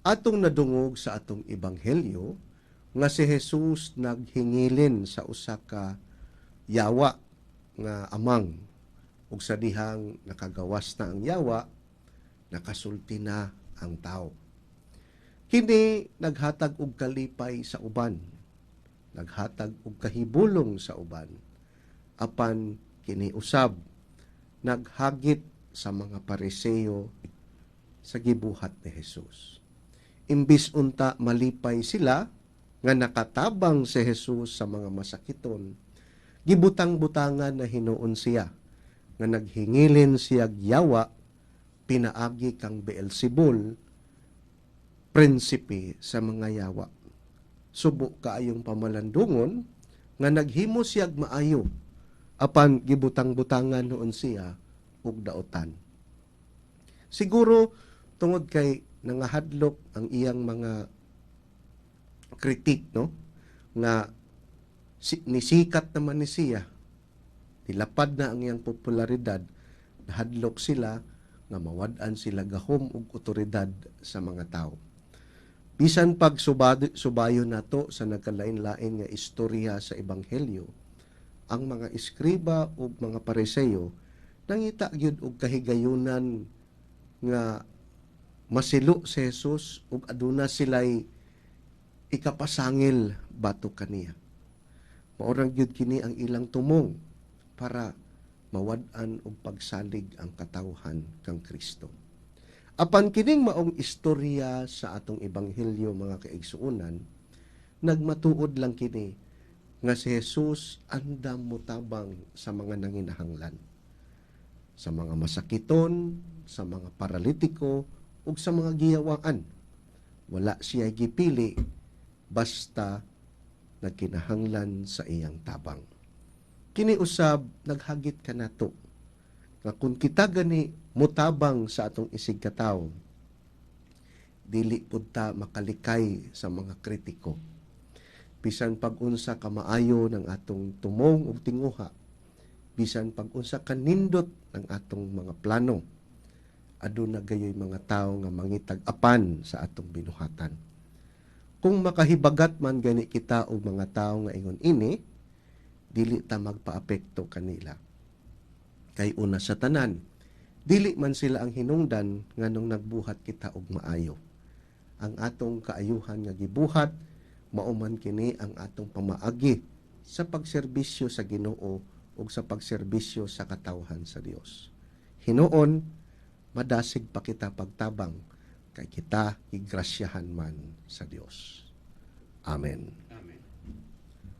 Atong nadungog sa atong ebanghelyo nga si Jesus naghingilin sa usa ka yawa nga amang, ug sa dihang nakagawas na ang yawa, nakasulti na ang tao. Kini naghatag og kalipay sa uban, naghatag og kahibulong sa uban, apan kini usab naghagit sa mga Pariseo sa gibuhat ni Jesus. Imbis unta malipay sila nga nakatabang si Jesus sa mga masakiton, gibutang-butangan na hinuon siya nga naghingilin siya yawa, pinaagi kang Beelzebul, prinsipe sa mga yawa. Subo kaayong pamalandungon nga naghimo siyag maayo, apan gibutang-butangan noon siya og daotan. Siguro tungod kay nangahadlok ang iyang mga kritik, no, nga nisikat naman ni siya, tilapad na ang iyang popularidad, nahadlok sila nga mawad-an sila gahom og otoridad sa mga tao. Bisan pag subayo nato sa nagkalain-lain nga istorya sa ebanghelyo, ang mga iskriba ug mga Pariseo nangita gyud og kahigayunan nga masilo si Jesus ug aduna sila'y ikapasangil batok kaniya. Maurang gyud kini ang ilang tumong para mawad-an og pagsalig ang katawhan kang Kristo. Apan kining maong istorya sa atong ebanghelyo, mga kaigsuonan, nagmatuod lang kini nga si Jesus andam motabang sa mga nanginahanglan, sa mga masakiton, sa mga paralitiko, ug sa mga giyawaan. Wala siya gipili, basta nagkinahanglan sa iyang tabang. Kini usab naghagit kanato nga kung kita gani mutabang sa atong isig katawo, dili pud ta makalikay sa mga kritiko. Bisan pag-unsa ka maayo ng atong tumong ug tinguha, bisan pag-unsa ka nindot ng atong mga plano, aduna gayoy mga tawo nga mangitag apan sa atong binuhatan. Kung makahibagat man gani kita og mga tawo nga ingon ini, dili ta magpaapekto kanila. Kay una sa tanan, dili man sila ang hinungdan nganong nagbuhat kita og maayo. Ang atong kaayuhan nga gibuhat, mauman kini ang atong pamaagi sa pagserbisyo sa Ginoo ug sa pagserbisyo sa katawhan sa Dios. Hinuon, madasig pa kita pagtabang kay kita igrasyahan man sa Dios. Amen.